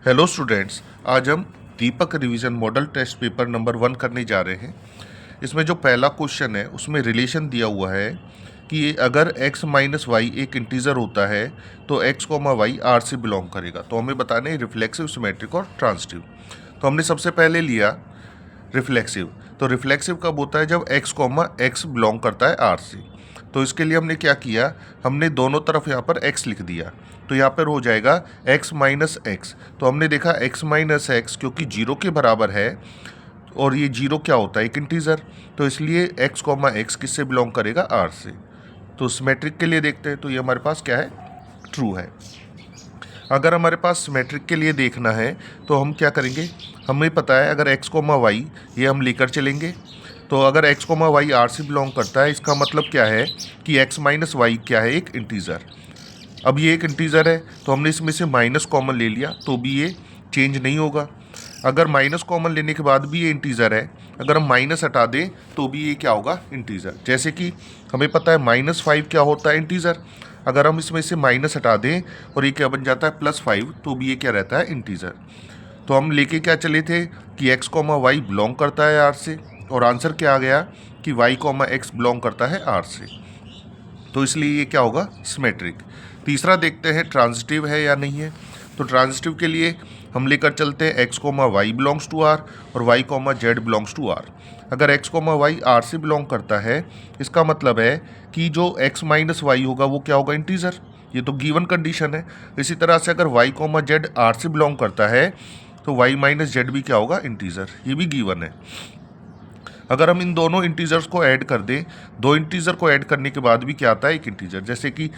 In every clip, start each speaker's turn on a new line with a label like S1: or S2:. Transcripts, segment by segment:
S1: Hello students, आज हम Deepak revision model test paper number 1 करने जा रहे हैं। इसमें जो पहला क्वेश्चन है उसमें रिलेशन दिया हुआ है कि अगर x माइनस वाई एक इंटीजर होता है तो x कॉमा वाई आर से बिलोंग करेगा। तो हमें बताना है रिफ्लेक्सिव, सिमेट्रिक और ट्रांजिटिव। तो हमने सबसे पहले लिया रिफ्लेक्सिव। तो रिफ्लेक्सिव कब होता है? जब x कॉमा एक्स बिलोंग करता है r से। तो इसके लिए हमने क्या किया, हमने दोनों तरफ यहाँ पर x लिख दिया। तो यहाँ पर हो जाएगा x माइनस एक्स। तो हमने देखा x माइनस एक्स क्योंकि जीरो के बराबर है और ये जीरो क्या होता है? एक इंटीजर। तो इसलिए x कॉमा एक्स किससे बिलोंग करेगा? r से। तो सिमेट्रिक के लिए देखते हैं, तो ये हमारे पास क्या है? ट्रू है। अगर हमारे पास सिमेट्रिक के लिए देखना है तो हम क्या करेंगे, हमें पता है अगर x कोमा वाई ये हम लेकर चलेंगे। तो अगर x कोमा वाई आर से बिलोंग करता है, इसका मतलब क्या है कि x माइनस वाई क्या है? एक इंटीजर। अब ये एक इंटीजर है तो हमने इसमें से माइनस कॉमन ले लिया तो भी ये चेंज नहीं होगा। अगर माइनस कॉमन लेने के बाद भी ये इंटीजर है, अगर हम माइनस हटा दें तो भी ये क्या होगा? इंटीजर। जैसे कि हमें पता है -5 क्या होता है? इंटीजर। अगर हम इसमें से माइनस हटा दें और ये क्या बन जाता है? +5, तो भी ये क्या रहता है? इंटीजर। तो हम लेके क्या चले थे कि x कॉमा वाई बिलोंग करता है r से, और आंसर क्या आ गया कि y कॉमा एक्स बिलोंग करता है r से। तो इसलिए ये क्या होगा? सिमेट्रिक। तीसरा देखते हैं ट्रांजिटिव है या नहीं है। तो ट्रांजिटिव के लिए हम लेकर चलते हैं x comma y belongs to r और y comma z belongs to r। अगर x कोमा वाई r से बिलोंग करता है, इसका मतलब है कि जो x माइनस वाई होगा वो क्या होगा? इंटीजर। ये तो गिवन कंडीशन है। इसी तरह से अगर y कोमा जेड r से बिलोंग करता है तो y माइनस जेड भी क्या होगा? इंटीजर। ये भी गिवन है। अगर हम इन दोनों इंटीजर्स को ऐड कर दें, दो इंटीजर को ऐड करने के बाद भी क्या आता है? एक इंटीजर। जैसे कि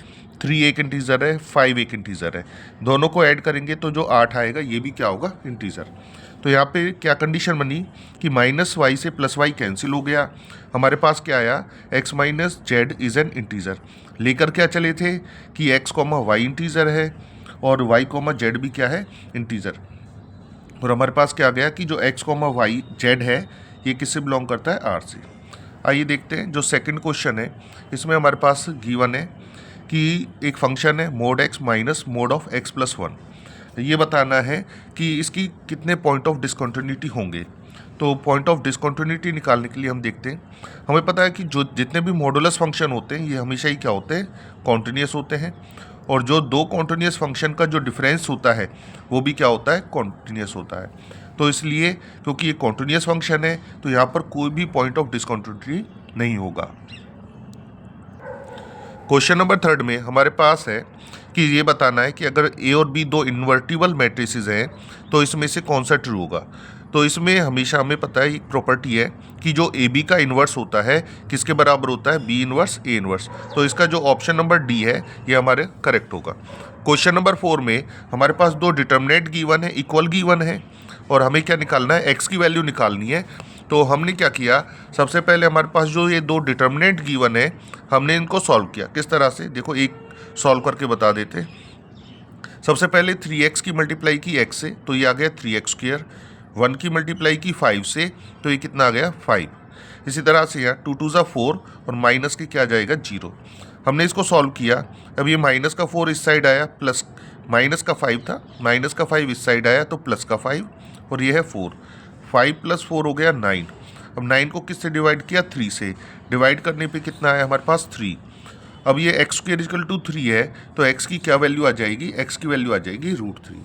S1: 3 एक इंटीजर है, 5 एक इंटीजर है। दोनों को ऐड करेंगे तो जो 8 आएगा ये भी क्या होगा? इंटीजर। तो यहाँ पे क्या कंडीशन बनी कि माइनस वाई से प्लस वाई कैंसिल हो गया। हमारे पास क्या आया? X minus Z is an integer. लेकर क्या चले थे कि एक्स कॉमा वाई इंटीजर है और वाई कॉमा जेड भी क्या है? इंटीजर। और हमारे पास क्या आ गया कि जो एक्स कॉमा वाई जेड है ये किससे बिलोंग करता है? आर से। आइए देखते हैं जो सेकंड क्वेश्चन है। इसमें हमारे पास गिवन है कि एक फंक्शन है mode x minus mode of x plus 1। ये बताना है कि इसकी कितने पॉइंट ऑफ डिसकंटिन्यूटी होंगे। तो पॉइंट ऑफ डिसकंटिन्यूटी निकालने के लिए हम देखते हैं, हमें पता है कि जो जितने भी मॉडुलस फंक्शन होते हैं ये हमेशा ही क्या होते हैं? कॉन्टिन्यूस होते हैं। और जो दो कॉन्टिन्यूस फंक्शन का जो डिफरेंस होता है वो भी क्या होता है? कॉन्टिन्यूस होता है। तो इसलिए क्योंकि ये कॉन्टिन्यूस फंक्शन है तो यहाँ पर कोई भी पॉइंट ऑफ डिसकंटिन्यूटी नहीं होगा। क्वेश्चन नंबर 3 में हमारे पास है कि ये बताना है कि अगर ए और बी दो इन्वर्टिबल मैट्रिसेस हैं तो इसमें से कौन सा ट्रू होगा। तो इसमें हमेशा हमें पता है एक प्रॉपर्टी है कि जो ए बी का इन्वर्स होता है किसके बराबर होता है? B inverse A inverse. तो इसका जो ऑप्शन नंबर डी है ये हमारे करेक्ट होगा। क्वेश्चन नंबर 4 में हमारे पास दो डिटर्मिनेंट गिवन है, इक्वल गिवन है, और हमें क्या निकालना है? एक्स की वैल्यू निकालनी है। तो हमने क्या किया, सबसे पहले हमारे पास जो ये दो डिटर्मिनेंट गिवन है हमने इनको सॉल्व किया। किस तरह से? देखो एक सॉल्व करके बता देते। सबसे पहले 3x की मल्टीप्लाई की x से तो ये आ गया 3x²। 1 की मल्टीप्लाई की 5 से तो ये कितना आ गया? 5। इसी तरह से यहाँ 2 2 4 और माइनस के क्या आ जाएगा? 0। हमने इसको सॉल्व किया। अब ये माइनस का 4 इस साइड आया, प्लस माइनस का 5 था, माइनस का 5 इस साइड आया तो प्लस का 5, और ये है 4। 5 + 4 हो गया 9। अब 9 को किससे डिवाइड किया? 3 से। डिवाइड करने पे कितना आया हमारे पास? 3। अब ये x² 3 है तो x की क्या वैल्यू आ जाएगी? x की वैल्यू आ जाएगी √3।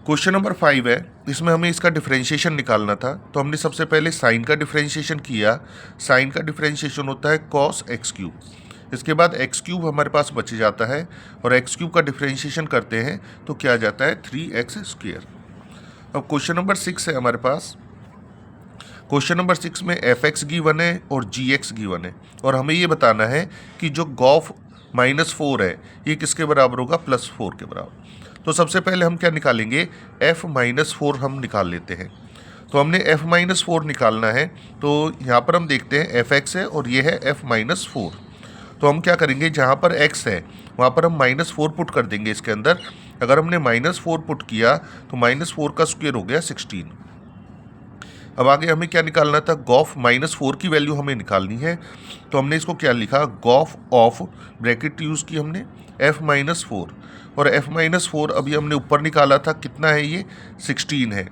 S1: क्वेश्चन नंबर 5 है, इसमें हमें इसका डिफरेंशिएशन निकालना था। तो हमने सबसे पहले साइन का डिफरेंशिएशन किया। साइन का डिफरेंशिएशन होता है cos x³। इसके बाद x³ हमारे पास बच जाता है और x³ का डिफरेंशिएशन करते हैं तो क्या आ जाता है? 3x²। अब क्वेश्चन नंबर 6 है हमारे पास। क्वेश्चन नंबर 6 में fx गिवन है और gx गिवन है, और हमें ये बताना है कि जो गॉफ -4 है ये किसके बराबर होगा? +4 के बराबर। तो सबसे पहले हम क्या निकालेंगे? f-4 हम निकाल लेते हैं। तो हमने f-4 निकालना है। तो यहाँ पर हम देखते हैं fx है और ये है f-4। तो हम क्या करेंगे, जहाँ पर x है वहाँ पर हम -4 पुट कर देंगे इसके अंदर। अगर हमने -4 पुट किया तो -4 का स्क्वायर हो गया 16। अब आगे हमें क्या निकालना था, गॉफ -4 की वैल्यू हमें निकालनी है। तो हमने इसको क्या लिखा, गॉफ ऑफ, ब्रैकेट यूज़ की हमने, f-4, और f-4 अभी हमने ऊपर निकाला था, कितना है ये, 16 है।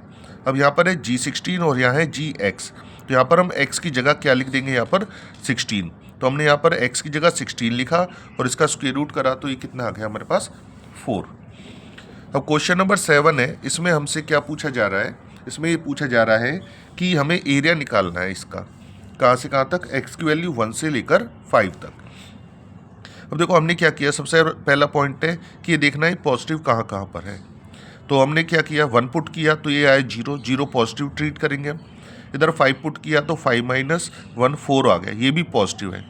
S1: अब यहाँ पर है g16 और यहाँ है gx, तो यहाँ पर हम x की जगह क्या लिख देंगे, यहाँ पर 16। तो हमने यहाँ पर x की जगह 16 लिखा और इसका स्क्वायर रूट करा, तो ये कितना आ गया हमारे पास, 4। अब क्वेश्चन नंबर 7 है, इसमें हमसे क्या पूछा जा रहा है, इसमें ये पूछा जा रहा है कि हमें एरिया निकालना है इसका, कहाँ से कहाँ तक, x की वैल्यू 1 से लेकर 5 तक। अब देखो हमने क्या किया, सबसे पहला पॉइंट है कि ये देखना है पॉजिटिव कहाँ कहाँ पर है। तो हमने क्या किया, 1 पुट किया तो ये आया 0, 0 पॉजिटिव ट्रीट करेंगे हम। इधर 5 पुट किया तो 5 - 1 4 आ गया, ये भी पॉजिटिव है।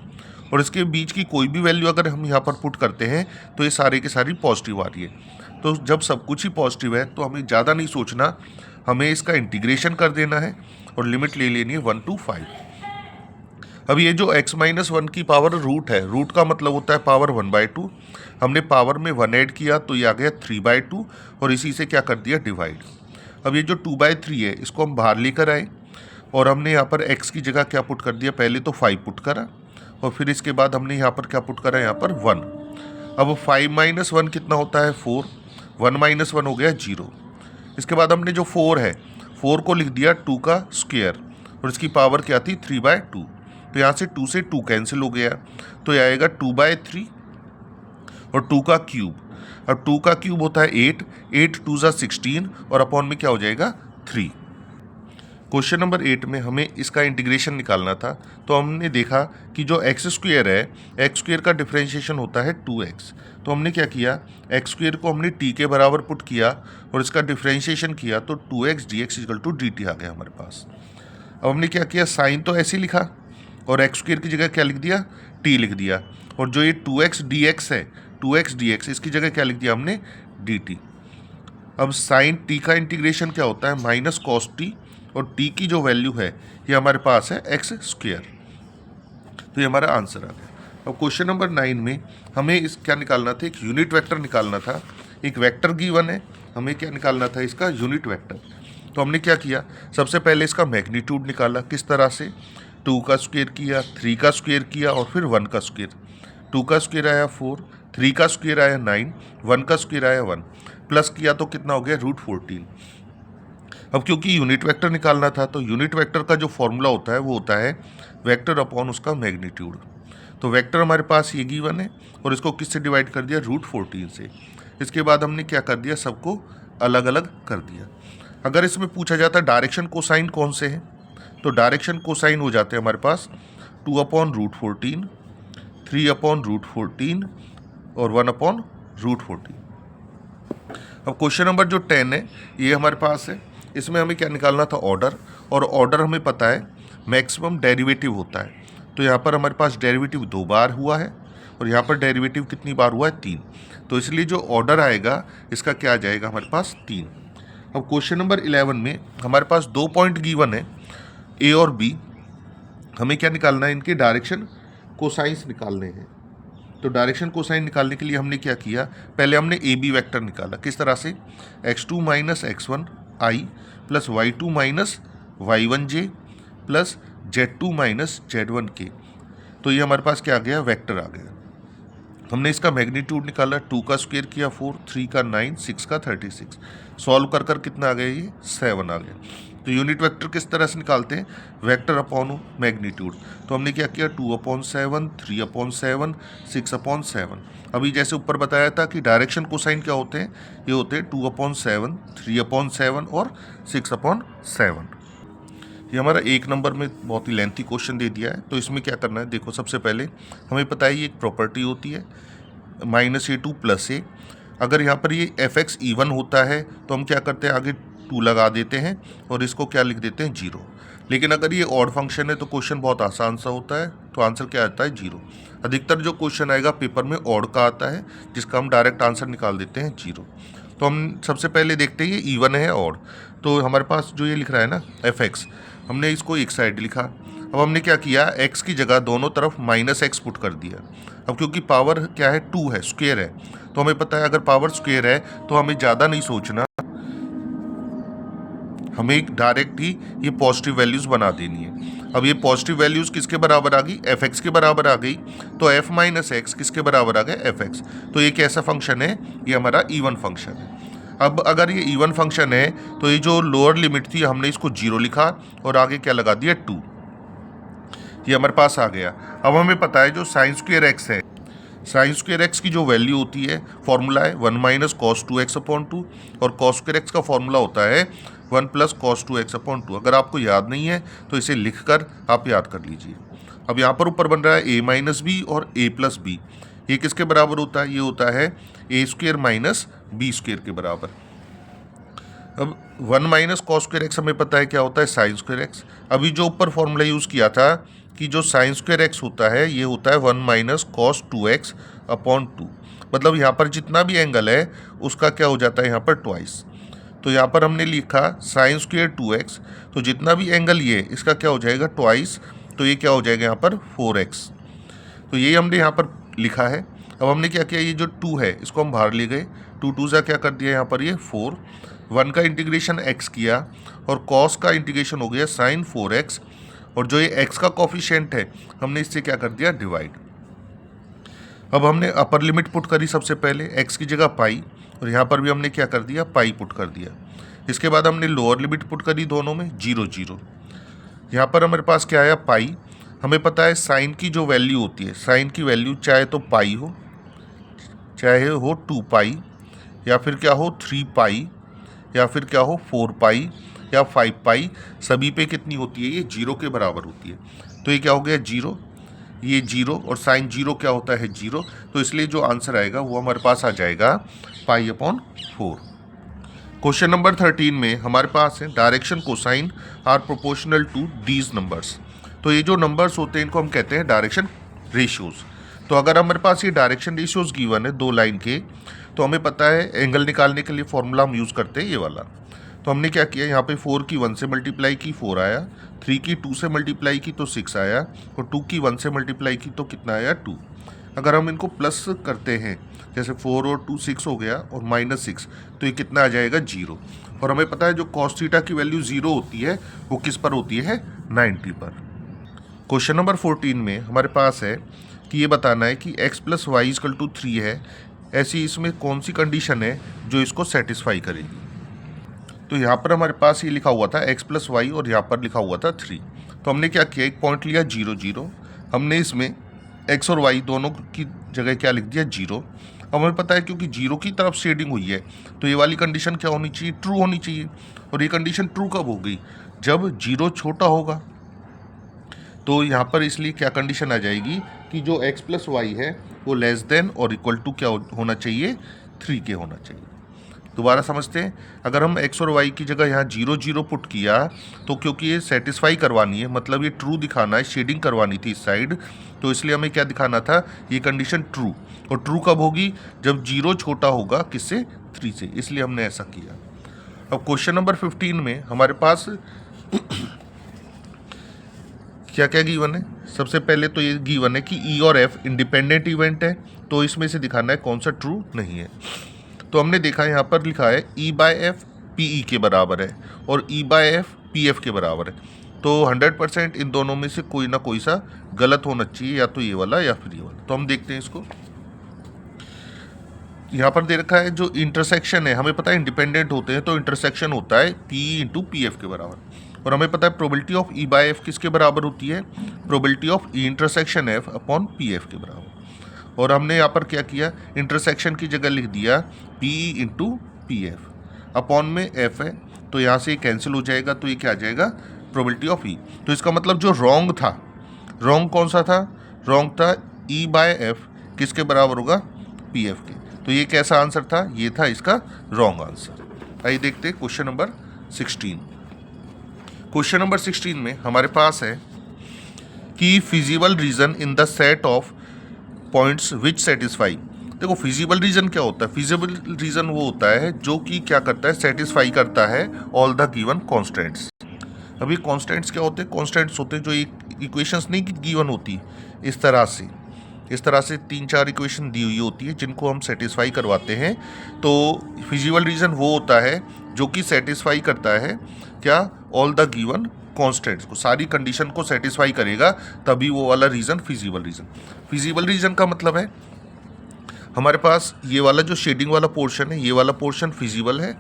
S1: और इसके बीच की कोई भी वैल्यू अगर हम यहाँ पर पुट करते हैं तो ये सारे के सारी पॉजिटिव आ रही है। तो जब सब कुछ ही पॉजिटिव है तो हमें ज़्यादा नहीं सोचना, हमें इसका इंटीग्रेशन कर देना है और लिमिट ले लेनी है 1 to 5। अब ये जो x-1 की पावर रूट है, रूट का मतलब होता है पावर 1/2, हमने पावर में 1 ऐड किया तो ये आ गया 3/2 और इसी से क्या कर दिया, डिवाइड। अब ये जो 2/3 है इसको हम बाहर लेकर आए और हमने यहाँ पर x की जगह क्या पुट कर दिया, पहले तो 5 पुट करा और फिर इसके बाद हमने यहाँ पर क्या पुट करा, यहाँ पर 1। अब 5 - 1 कितना होता है, 4, 1 - 1 हो गया 0। इसके बाद हमने जो 4 है, 4 को लिख दिया 2 का स्क्वायर और इसकी पावर क्या थी, 3/2। तो यहाँ से 2 से 2 कैंसिल हो गया, तो ये आएगा 2/3 और 2 का क्यूब। अब 2 का क्यूब होता है 8, 8 2 ज़ा 16 और अपॉन में क्या हो जाएगा, 3। क्वेश्चन नंबर 8 में हमें इसका इंटीग्रेशन निकालना था। तो हमने देखा कि जो एक्स स्क्वायर है, एक्स स्क्वायर का डिफरेंशिएशन होता है 2x। तो हमने क्या किया, एक्स स्क्वायर को हमने t के बराबर पुट किया और इसका डिफरेंशिएशन किया तो 2x dx = dt आ गया हमारे पास। अब हमने क्या किया, साइन तो ऐसे ही लिखा और एक्स स्क्वायर की जगह क्या लिख दिया, t लिख दिया, और जो ये 2x dx है, 2x dx इसकी जगह क्या लिख दिया हमने, dt। अब साइन t का इंटीग्रेशन क्या होता है, -cos t, और t की जो वैल्यू है ये हमारे पास है x स्क्वायर। तो ये हमारा आंसर आ गया। अब क्वेश्चन नंबर 9 में हमें इस क्या निकालना था, एक यूनिट वेक्टर निकालना था। एक वेक्टर गिवन है, हमें क्या निकालना था, इसका यूनिट वेक्टर। तो हमने क्या किया, सबसे पहले इसका मैग्नीट्यूड निकाला, किस तरह से, 2 का स्क्वायर किया, 3 का स्क्वायर किया और फिर 1 का स्क्वायर। 2 का स्क्वायर आया 4, 3 का स्क्वायर आया 9, 1 का स्क्वायर आया 1, प्लस किया तो कितना हो गया, √14। अब क्योंकि यूनिट वेक्टर निकालना था तो यूनिट वेक्टर का जो फॉर्मूला होता है वो होता है वेक्टर अपॉन उसका मैग्नीट्यूड। तो वेक्टर हमारे पास ये गिवन है और इसको किससे डिवाइड कर दिया, √14 से। इसके बाद हमने क्या कर दिया, सबको अलग अलग कर दिया। अगर इसमें पूछा जाता डायरेक्शन कोसाइन कौन से हैं, तो डायरेक्शन कोसाइन हो जाते हैं हमारे पास 2/√14, 3/√14 और 1/√14। अब क्वेश्चन नंबर जो 10 है ये हमारे पास है, इसमें हमें क्या निकालना था, ऑर्डर। और ऑर्डर हमें पता है मैक्सिमम डेरिवेटिव होता है। तो यहाँ पर हमारे पास डेरिवेटिव 2 बार हुआ है और यहाँ पर डेरिवेटिव कितनी बार हुआ है, 3। तो इसलिए जो ऑर्डर आएगा इसका क्या आ जाएगा हमारे पास, 3। अब क्वेश्चन नंबर 11 में हमारे पास 2 पॉइंट गिवन है, ए और बी। हमें क्या निकालना है, इनके डायरेक्शन कोसाइंस निकालने हैं। तो डायरेक्शन कोसाइन निकालने के लिए हमने क्या किया, पहले हमने ए बी वैक्टर निकाला, किस तरह से, x2 - x1 i plus y2 - y1 j plus z2 - z1 k। तो ये हमारे पास क्या आ गया, वेक्टर आ गया। हमने इसका मैग्नीट्यूड निकाला, 2 का स्क्वायर किया 4, 3 का 9, 6 का 36, सॉल्व कर कर कितना आ गया, ये 7 आ गया। तो यूनिट वेक्टर किस तरह से निकालते हैं, वेक्टर अपॉन मैग्नीट्यूड। तो हमने क्या किया, 2/7, 3/7, 6/7। अभी जैसे ऊपर बताया था कि डायरेक्शन कोसाइन क्या होते हैं, ये होते हैं 2/7, 3/7 और 6/7। ये हमारा 1 नंबर में बहुत ही लेंथी क्वेश्चन दे दिया है। तो इसमें क्या करना है, देखो सबसे पहले हमें पता है ये एक प्रॉपर्टी होती है -a2 + a। अगर यहाँ पर ये fx इवन होता है तो हम क्या करते हैं, आगे 2 लगा देते हैं और इसको क्या लिख देते हैं, 0। लेकिन अगर ये ऑड फंक्शन है तो क्वेश्चन बहुत आसान सा होता है, तो आंसर क्या आता है, 0। अधिकतर जो क्वेश्चन आएगा पेपर में ऑड का आता है, जिसका हम डायरेक्ट आंसर निकाल देते हैं 0। तो हम सबसे पहले देखते हैं ये इवन है ऑड। तो हमारे पास जो ये लिख रहा है ना fx, हमने इसको एक साइड लिखा। अब हमने क्या किया, x की जगह दोनों तरफ -x पुट कर दिया। अब क्योंकि पावर क्या है, 2 है, स्क्वायर है, तो हमें पता है अगर पावर स्क्वायर है तो हमें ज़्यादा नहीं सोचना, हमें डायरेक्ट ही ये पॉजिटिव वैल्यूज़ बना देनी है। अब ये पॉजिटिव वैल्यूज़ किसके बराबर आ गई, एफ एक्स के बराबर आ गई, तो एफ माइनस एक्स किसके बराबर आ गया, एफ एक्स। तो ये कैसा फंक्शन है, ये हमारा इवन फंक्शन है। अब अगर ये इवन फंक्शन है तो ये जो लोअर लिमिट थी हमने इसको 0 लिखा और आगे क्या लगा दिया 2, ये हमारे पास आ गया। अब हमें पता है जो साइन स्क्वायर एक्स है, साइन स्क्वायर एक्स की जो वैल्यू होती है, फॉर्मूला है 1 माइनस कॉस 2x अपॉन 2, और कॉस स्क्वायर एक्स का फॉर्मूला होता है 1 प्लस कॉस 2x अपॉन 2। अगर आपको याद नहीं है तो इसे लिखकर आप याद कर लीजिए। अब यहाँ पर ऊपर बन रहा है a माइनस बी और a प्लस बी, ये किसके बराबर होता है, ये होता है ए स्क्वायर माइनस बी स्क्वायर के बराबर। अब 1 माइनस कॉस स्क्वायर एक्स हमें पता है क्या होता है, साइन स्क्वायर एक्स। अभी जो ऊपर फॉर्मूला यूज़ किया था कि जो साइन स्क्वायर एक्स होता है ये होता है 1 माइनस कॉस 2x अपॉन 2, मतलब यहाँ पर जितना भी एंगल है उसका क्या हो जाता है यहाँ पर ट्वाइस। तो यहाँ पर हमने लिखा साइन स्क्वायर 2x, तो जितना भी एंगल ये इसका क्या हो जाएगा ट्वाइस, तो ये क्या हो जाएगा यहाँ पर 4x। तो ये हमने यहाँ पर लिखा है। अब हमने क्या किया, ये जो 2 है इसको हम बाहर ले गए, 2 सा क्या कर दिया यहाँ पर ये 4, 1 का इंटीग्रेशन x किया और cos का इंटीग्रेशन हो गया साइन 4x, और जो ये x का कोफिशिएंट है हमने इससे क्या कर दिया डिवाइड। अब हमने अपर लिमिट पुट करी सबसे पहले x की जगह पाई, और यहाँ पर भी हमने क्या कर दिया पाई पुट कर दिया। इसके बाद हमने लोअर लिमिट पुट करी दोनों में 0 0, यहाँ पर हमारे पास क्या आया पाई। हमें पता है साइन की जो वैल्यू होती है, साइन की वैल्यू चाहे तो पाई हो, चाहे हो 2 पाई, या फिर क्या हो 3 पाई, या फिर क्या हो 4 पाई या 5 पाई, सभी पे कितनी होती है, ये 0 के बराबर होती है। तो ये क्या हो गया 0, ये 0 और साइन 0 क्या होता है 0, तो इसलिए जो आंसर आएगा वो हमारे पास आ जाएगा पाई अपॉन 4। क्वेश्चन नंबर 13 में हमारे पास है direction cosine are proportional to these numbers. तो ये जो नंबर्स होते हैं इनको हम कहते हैं डायरेक्शन रेशियोज़। तो अगर हमारे पास ये डायरेक्शन रेशियोज़ गिवन है 2 लाइन के, तो हमें पता है एंगल निकालने के लिए फॉर्मूला हम यूज़ करते हैं ये वाला। तो हमने क्या किया, यहाँ पे 4 की 1 से मल्टीप्लाई की 4 आया, 3 की 2 से मल्टीप्लाई की तो 6 आया, और 2 की 1 से मल्टीप्लाई की तो कितना आया 2। अगर हम इनको प्लस करते हैं, जैसे 4 और 2 6 हो गया और -6, तो ये कितना आ जाएगा 0। और हमें पता है जो कॉस थीटा की वैल्यू 0 होती है वो किस पर होती है 90 पर। क्वेश्चन नंबर 14 में हमारे पास है कि ये बताना है कि x plus y equal to 3 है, ऐसी इसमें कौन सी कंडीशन है जो इसको सेटिस्फाई करेगी। तो यहाँ पर हमारे पास ये लिखा हुआ था x प्लस वाई और यहाँ पर लिखा हुआ था 3। तो हमने क्या किया, एक पॉइंट लिया 0 0, हमने इसमें x और y दोनों की जगह क्या लिख दिया 0। अब हमें पता है क्योंकि 0 की तरफ शेडिंग हुई है तो ये वाली कंडीशन क्या होनी चाहिए, ट्रू होनी चाहिए। और ये कंडीशन ट्रू कब हो गई, जब 0 छोटा होगा। तो यहाँ पर इसलिए क्या कंडीशन आ जाएगी कि जो x प्लस वाई है वो लेस देन और इक्वल टू क्या होना चाहिए 3 के होना चाहिए। दोबारा समझते हैं, अगर हम x और y की जगह यहाँ 0 0 पुट किया तो क्योंकि ये सेटिस्फाई करवानी है, मतलब ये ट्रू दिखाना है, शेडिंग करवानी थी इस साइड, तो इसलिए हमें क्या दिखाना था, ये कंडीशन ट्रू। और ट्रू कब होगी, जब 0 छोटा होगा किससे 3 से, इसलिए हमने ऐसा किया। अब क्वेश्चन नंबर 15 में हमारे पास क्या क्या गिवन है। सबसे पहले तो ये गिवन है कि ई और एफ इंडिपेंडेंट इवेंट है, तो इसमें से दिखाना है कौन सा ट्रू नहीं है। तो हमने देखा यहाँ पर लिखा है ई बाय एफ पी ई के बराबर है और ई बाय एफ पी एफ के बराबर है। तो 100% इन दोनों में से कोई ना कोई सा गलत होना चाहिए, या तो ये वाला या फिर ये वाला। तो हम देखते हैं इसको। यहाँ पर दे रखा है जो इंटरसेक्शन है, हमें पता है इंडिपेंडेंट होते हैं तो इंटरसेक्शन होता है पी इंटू पी एफ के बराबर। और हमें पता है probability of E bye F किसके बराबर होती है, probability of E intersection F upon P F के बराबर। और हमने यहाँ पर क्या किया, इंटरसेक्शन की जगह लिख दिया P into P F, upon में एफ है तो यहाँ से कैंसिल हो जाएगा, तो ये क्या आ जाएगा प्रोबेबिलिटी ऑफ ई। तो इसका मतलब जो रॉन्ग था, रॉन्ग कौन सा था, रॉन्ग था ई बाय एफ किसके बराबर होगा पी एफ के। तो ये कैसा आंसर था, ये था इसका रॉन्ग आंसर। आइए देखते हैं क्वेश्चन नंबर 16। क्वेश्चन नंबर 16 में हमारे पास है कि feasible region in the set of points which satisfy. देखो फिजिबल रीजन क्या होता है, फिजिबल रीजन वो होता है जो कि क्या करता है, सेटिस्फाई करता है ऑल द गिवन कॉन्स्टेंट्स। अभी कॉन्स्टेंट्स क्या होते हैं, कॉन्स्टेंट्स होते हैं जो इक्वेशंस नहीं गिवन होती, इस तरह से 3-4 इक्वेशन दी हुई होती है जिनको हम सेटिस्फाई करवाते हैं। तो फिजिबल रीजन वो होता है जो कि सेटिस्फाई करता है क्या, ऑल द गिवन कॉन्स्टेंट्स को, सारी कंडीशन को सेटिस्फाई करेगा, तभी वो वाला reason feasible reason. Feasible reason का मतलब है हमारे पास ये वाला जो शेडिंग वाला पोर्शन है, ये वाला पोर्शन फिजिबल है,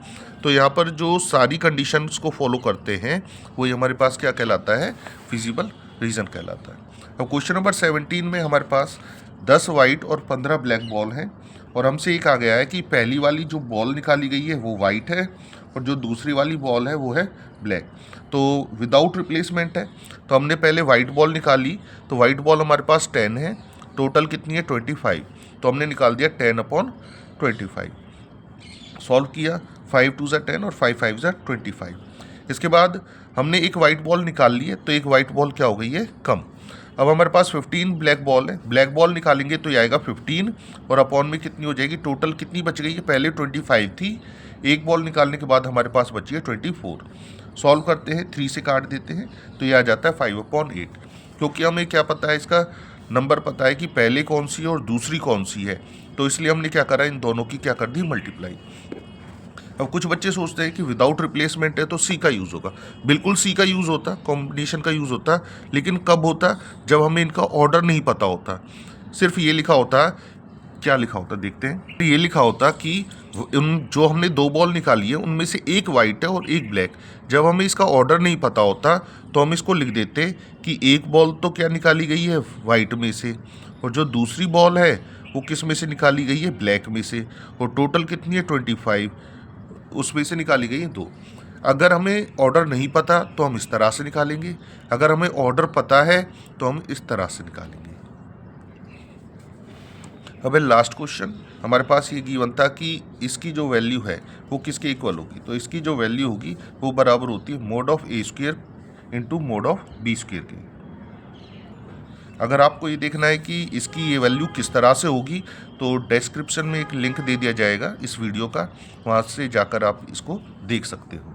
S1: तो यहाँ पर जो सारी कंडीशंस को फॉलो करते हैं वही हमारे पास क्या कहलाता है, फिजिबल रीज़न कहलाता है। अब क्वेश्चन नंबर 17 में हमारे पास 10 वाइट और 15 ब्लैक बॉल हैं, और हमसे ये कहा गया है कि पहली वाली जो बॉल निकाली गई है वो वाइट है और जो दूसरी वाली बॉल है वो है ब्लैक। तो विदाउट रिप्लेसमेंट है, तो हमने पहले वाइट बॉल निकाली, तो वाइट बॉल हमारे पास 10 है, टोटल कितनी है 25, तो हमने निकाल दिया 10/25। सॉल्व किया, 5 2 ज़ा 10 और 5 5 ज़ा 25। इसके बाद हमने एक वाइट बॉल निकाल ली है, तो एक वाइट बॉल क्या हो गई है, कम। अब हमारे पास 15 ब्लैक बॉल है, ब्लैक बॉल निकालेंगे तो ये आएगा 15 और अपॉन में कितनी हो जाएगी, टोटल कितनी बच गई है, पहले 25 थी, एक बॉल निकालने के बाद हमारे पास बची है 24। सॉल्व करते हैं, 3 से काट देते हैं तो ये आ जाता है 5/8, क्योंकि हमें क्या पता है, इसका नंबर पता है कि पहले कौन सी है और दूसरी कौन सी है, तो इसलिए हमने क्या करा, इन दोनों की क्या कर दी, मल्टीप्लाई। अब कुछ बच्चे सोचते हैं कि विदाउट रिप्लेसमेंट है तो सी का यूज़ होगा, बिल्कुल सी का यूज़ होता, कॉम्बिनेशन का यूज़ होता, लेकिन कब होता, जब हमें इनका ऑर्डर नहीं पता होता, सिर्फ ये लिखा होता, क्या लिखा होता देखते हैं, ये लिखा होता कि उन जो हमने 2 बॉल निकाली है उनमें से एक वाइट है और एक ब्लैक। जब हमें इसका ऑर्डर नहीं पता होता तो हम इसको लिख देते कि एक बॉल तो क्या निकाली गई है, वाइट में से, और जो दूसरी बॉल है वो किस में से निकाली गई है, ब्लैक में से, और टोटल कितनी है 25, उसमें से निकाली गई है 2। अगर हमें ऑर्डर नहीं पता तो हम इस तरह से निकालेंगे, अगर हमें ऑर्डर पता है तो हम इस तरह से निकालेंगे। अब लास्ट क्वेश्चन, हमारे पास ये गिवन था कि इसकी जो वैल्यू है वो किसके इक्वल होगी, तो इसकी जो वैल्यू होगी वो बराबर होती है mod of a² into mod of b² के। अगर आपको ये देखना है कि इसकी ये वैल्यू किस तरह से होगी तो डिस्क्रिप्शन में एक लिंक दे दिया जाएगा इस वीडियो का, वहाँ से जाकर आप इसको देख सकते हो।